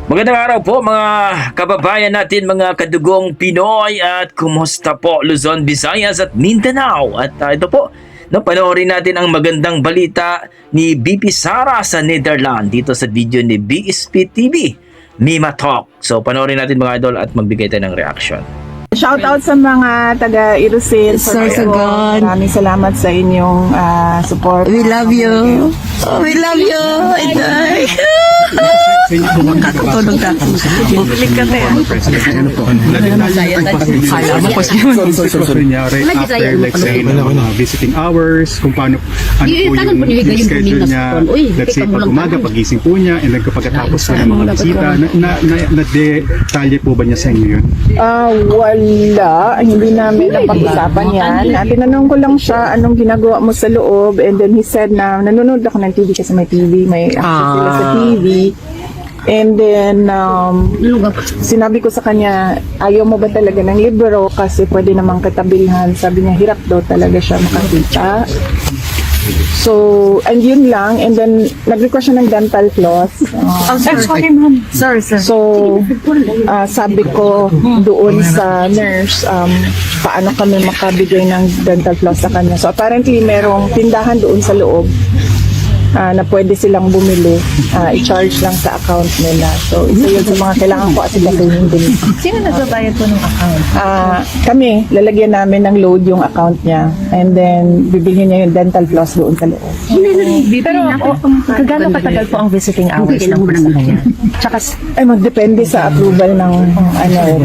Magandang araw po mga kababayan natin, mga kadugong Pinoy, at kumusta po Luzon, Visayas at Mindanao. At ito po, panoorin natin ang magandang balita ni BP Sara sa Netherlands dito sa video ni BSP TV, Mima Talk. So panoorin natin mga idol at magbigay tayo ng reaction. Shout out sa mga taga Irusin. Sir Sagon. Maraming salamat sa inyong support. We love you. Oh, we love you. Inday. Kakatulog ka. Bulik ka na yan. Alam mo po kunyari after like say visiting hours, kung paano ano po yung schedule niya, let's say pag umaga, pagising po niya, and then pagkatapos po ng mga bisita, na-detalye po ba niya sa inyo yun? Wala. Hindi namin napag-usapan yan. Tinanong ko lang siya anong ginagawa mo sa loob, and then he said na nanonood ako ng TV kasi may TV, may access sila sa TV. And then, sinabi ko sa kanya, ayaw mo ba talaga ng libro kasi pwede namang katabilhan. Sabi niya, hirap daw talaga siya makakita. So, and yun lang. And then, nag-request siya ng dental floss. Sorry, ma'am. Sorry, sir. So, sabi ko doon sa nurse, paano kami makabigay ng dental floss sa kanya. So, apparently, merong tindahan doon sa loob na pwede silang bumili, i-charge lang sa account nila. So, isa yun sa mga kailangan ko at sigasuhin din. Sino nagbabayad po ng account? Kami, lalagyan namin ng load yung account niya. And then, bibilhin niya yung dental floss doon sa loob. Pero, kagano katagal po ang visiting hours ng kanya? Tsaka, Ay, magdepende sa approval ng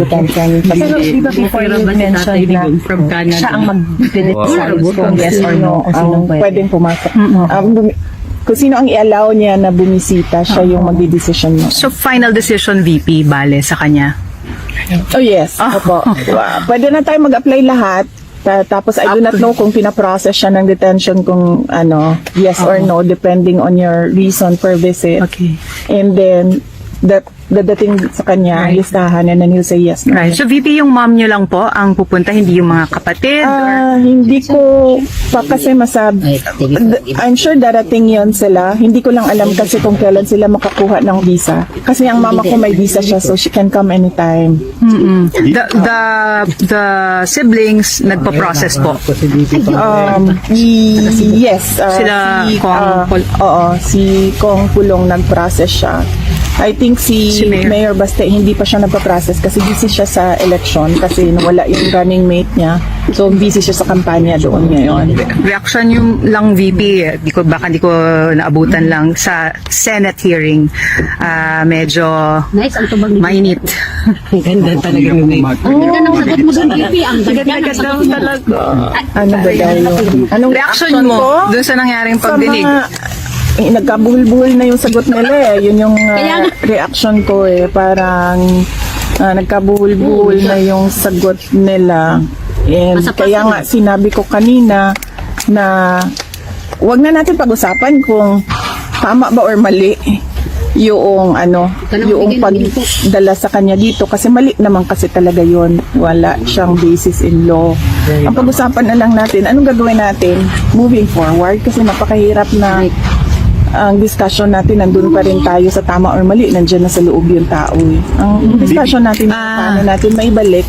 detention. pero di ba before you mentioned na siya ang mag-decide kung yes or no, kung sinong pwedeng pumasok. Kung sino ang i-allow niya na bumisita, siya yung magdi-decision mo. So, final decision, VP, bale, sa kanya? Oh yes, opo. Pwede na tayo mag-apply lahat. Tapos I do not know kung pinaprocess siya ng detention kung yes or no, depending on your reason per visit. Okay. And then, dadating sa kanya, listahan, and then he'll say yes. No. Right. So, VP, yung mom nyo lang po ang pupunta, hindi yung mga kapatid? Hindi ko pa kasi masabi. I'm sure darating yon sila. Hindi ko lang alam kasi kung kailan sila makakuha ng visa. Kasi ang mama ko may visa siya, so she can come anytime. The siblings nagpa-process po? Yes. Sila si Kong Pulong nag-process siya. I think si Mayor Baste hindi pa siya nagpa-process kasi busy siya sa election kasi nawala yung running mate niya. So busy siya sa kampanya doon ngayon. Reaction yung lang, VP, baka di ko naabutan lang sa Senate hearing. Medyo mainit. ganda talaga yung Ganda ng sagot mo doon, VP. Ang ganda ng sagot mo. Ano ba dahil? Anong Reaction mo dun sa nangyaring pagdinig? Nagkabuhol-buhol na yung sagot nila eh. Yun yung reaction ko eh. Parang nagkabuhol-buhol na yung sagot nila. And kaya nga sinabi ko kanina na wag na natin pag-usapan kung tama ba or mali yung yung pagdala sa kanya dito kasi mali naman kasi talaga yon, wala siyang basis in law. Ang pag-usapan na lang natin anong gagawin natin moving forward kasi napakahirap na ang discussion natin nandun pa rin tayo sa tama or mali, nandiyan na sa loob yung tao eh. Ang discussion natin paano natin maibalik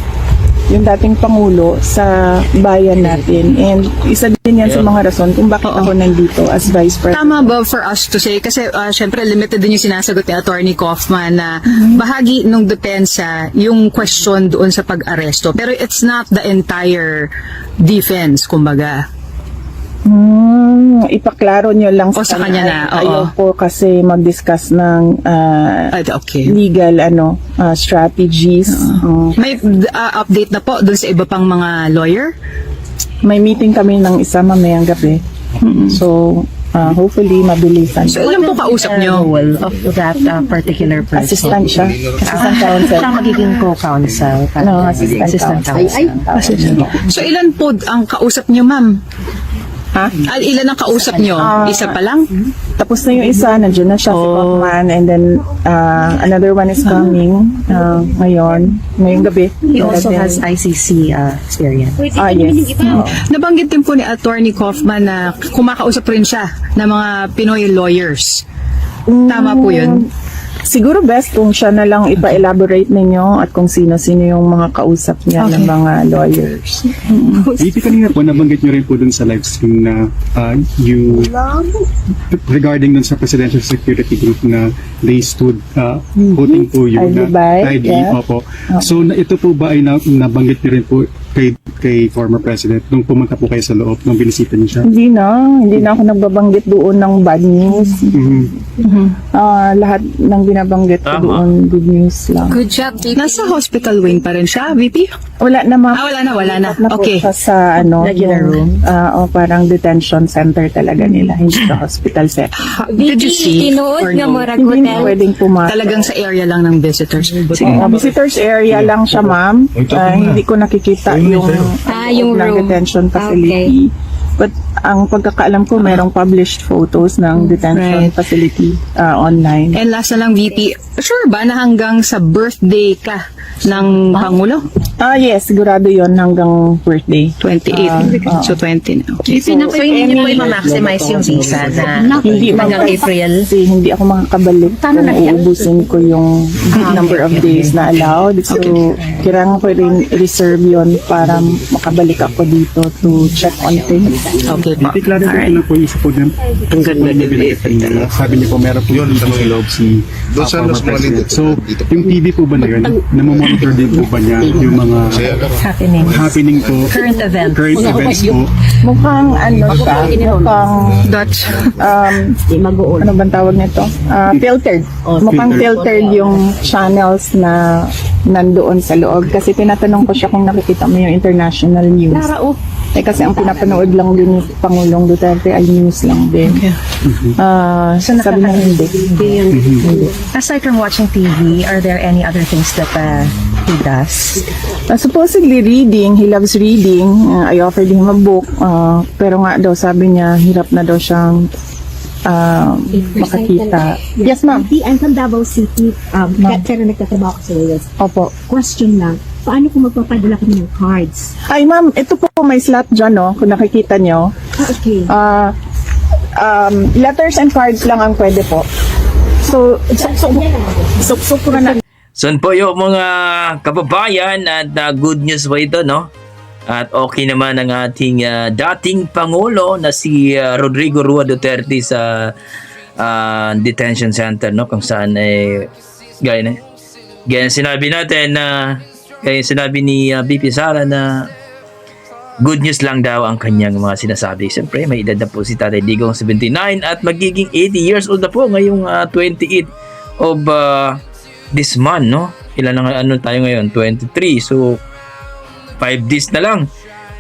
yung dating Pangulo sa bayan natin. And isa din yan sa mga rason kung bakit ako nandito as Vice President. Tama ba for us to say, kasi syempre limited din yung sinasagot ni Attorney Kaufman na bahagi nung depensa yung question doon sa pag-aresto. Pero it's not the entire defense, kumbaga. Ipaklaro nyo lang sa kanya na. Ayaw po kasi mag-discuss ng legal strategies. May update na po dun sa iba pang mga lawyer? May meeting kami ng isa mamayang gabi. So, hopefully mabilisan. So, ilan po kausap nyo? of that particular person? Assistant siya. Assistant counsel. Siya magiging co-counsel. Assistant counsel. So, ilan po ang kausap nyo, ma'am? Ilan ang kausap nyo? Isa pa lang? Tapos na yung isa, nandiyan na siya si Kaufman, and then another one is coming ngayong gabi. He also has ICC experience. Yes. Nabanggit din po ni Attorney Kaufman na kumakausap rin siya ng mga Pinoy lawyers. Tama po yun? Siguro best kung siya na lang ipa-elaborate ninyo at kung sino-sino yung mga kausap niya ng mga lawyers. VP, kanina po, nabanggit nyo rin po dun sa live stream na you, regarding dun sa Presidential Security Group na they stood voting po you na Ibay, yeah. Opo. So, ito po ba ay nabanggit nyo rin po kay former President nung pumunta po kayo sa loob, nung binisita niyo siya? Hindi na ako nagbabanggit doon ng bad news. Lahat ng binabanggit ko Tama. doon, good news lang. Good job, VP. Nasa hospital wing pa rin siya, VP? Wala na, ma'am. Wala na. Na po Okay. siya sa Regular room. parang detention center talaga nila, hindi sa hospital setting. Did you see? Tinuod Or nga no? murag Hindi na hotel. pwedeng pumasok. Talagang sa area lang ng visitors. Visitors area lang siya, ma'am. Hindi ko nakikita yung Yung ng room. detention facility. But ang pagkakaalam ko, merong published photos ng detention Right. facility online. And last na lang, VP, sure ba na hanggang sa birthday ka ng Pangulo? Yes, sigurado yon hanggang birthday. 28. So 20 na. Okay. So, hindi niyo po i-maximize yung visa na Hindi hanggang April. Kasi hindi ako makakabalik kung uubusin ko yung number of days na allowed. So, kailangan ko rin reserve yon para makabalik ako dito to check on things. Okay po. VP, klaro ko lang po yung isa po din. Sabi niyo po, meron po yung sa loob si former President. So, yung TV po ba na yun, namomonitor din po ba niya yung mga happening po, Current event. current events po? Mukhang mukhang Dutch. ano bang tawag nito? Filtered. Mukhang filtered yung channels na nandoon sa loob. Kasi tinatanong ko siya kung nakikita mo yung international news. Kasi ang pinapanood lang din ni Pangulong Duterte ay news lang din. Sabi niya hindi. Aside from watching TV, are there any other things that he does? Supposedly reading, he loves reading. I offered him a book. Pero nga daw, sabi niya, hirap na daw siyang makakita. Yes, ma'am. I'm from Davao City. Pero nagtatrabaho ko sa US. Opo. Question lang, paano kung magpapadala kami ng cards? Ay, ma'am, ito po may slot dyan, no? Kung nakikita nyo. Okay. Letters and cards lang ang pwede po. So, suksok ko na. Son po yung mga kababayan at good news po ito, no? At okay naman ang ating dating Pangulo na si Rodrigo Rua Duterte sa detention center, no? Kung saan gaya sinabi natin na kaya sinabi ni BP Sara na good news lang daw ang kanyang mga sinasabi. Siyempre, may edad na po si Tatay Digong 79 at magiging 80 years old na po ngayong 28 of this month, no? Ilan na ano tayo ngayon? 23. So, 5 days na lang.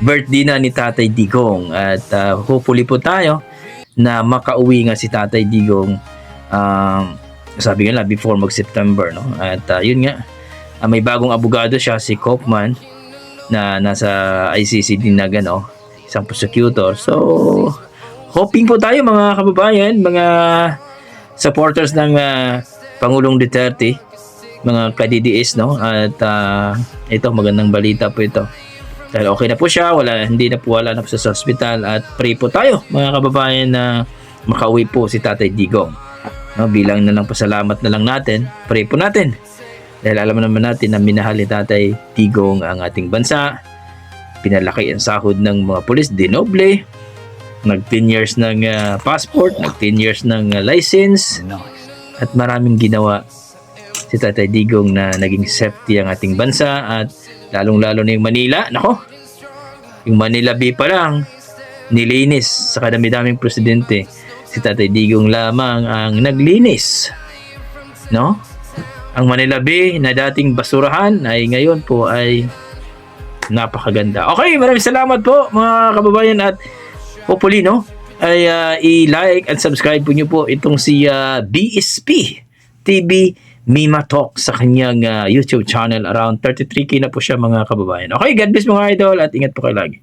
Birthday na ni Tatay Digong. At hopefully po tayo na makauwi nga si Tatay Digong sabi nga lang before mag-September, no? At yun nga, may bagong abogado siya, si Kaufman, na nasa ICC din na gano, isang prosecutor. So, hoping po tayo mga kababayan, mga supporters ng Pangulong Duterte, mga ka-DDS, no? At ito, magandang balita po ito. Dahil okay na po siya, hindi na po sa hospital, at pray po tayo mga kababayan na makauwi po si Tatay Digong. No, bilang na lang pasalamat na lang natin, pray po natin. Dahil alam naman natin na minahal ni Tatay Digong ang ating bansa. Pinalaki ang sahod ng mga pulis, dinoble. Nag 10 years ng passport, nag 10 years ng license. At maraming ginawa si Tatay Digong na naging safety ang ating bansa. At lalong-lalo na yung Manila. Nako, yung Manila Bay pa lang, nilinis sa kadami-daming presidente. Si Tatay Digong lamang ang naglinis. No? Ang Manila Bay na dating basurahan ay ngayon po ay napakaganda. Okay, maraming salamat po mga kababayan, at hopefully, no, ay i-like and subscribe po nyo po itong si BSP TV Mima Talk sa kanyang YouTube channel. Around 33K na po siya mga kababayan. Okay, God bless mga idol at ingat po kayo lagi.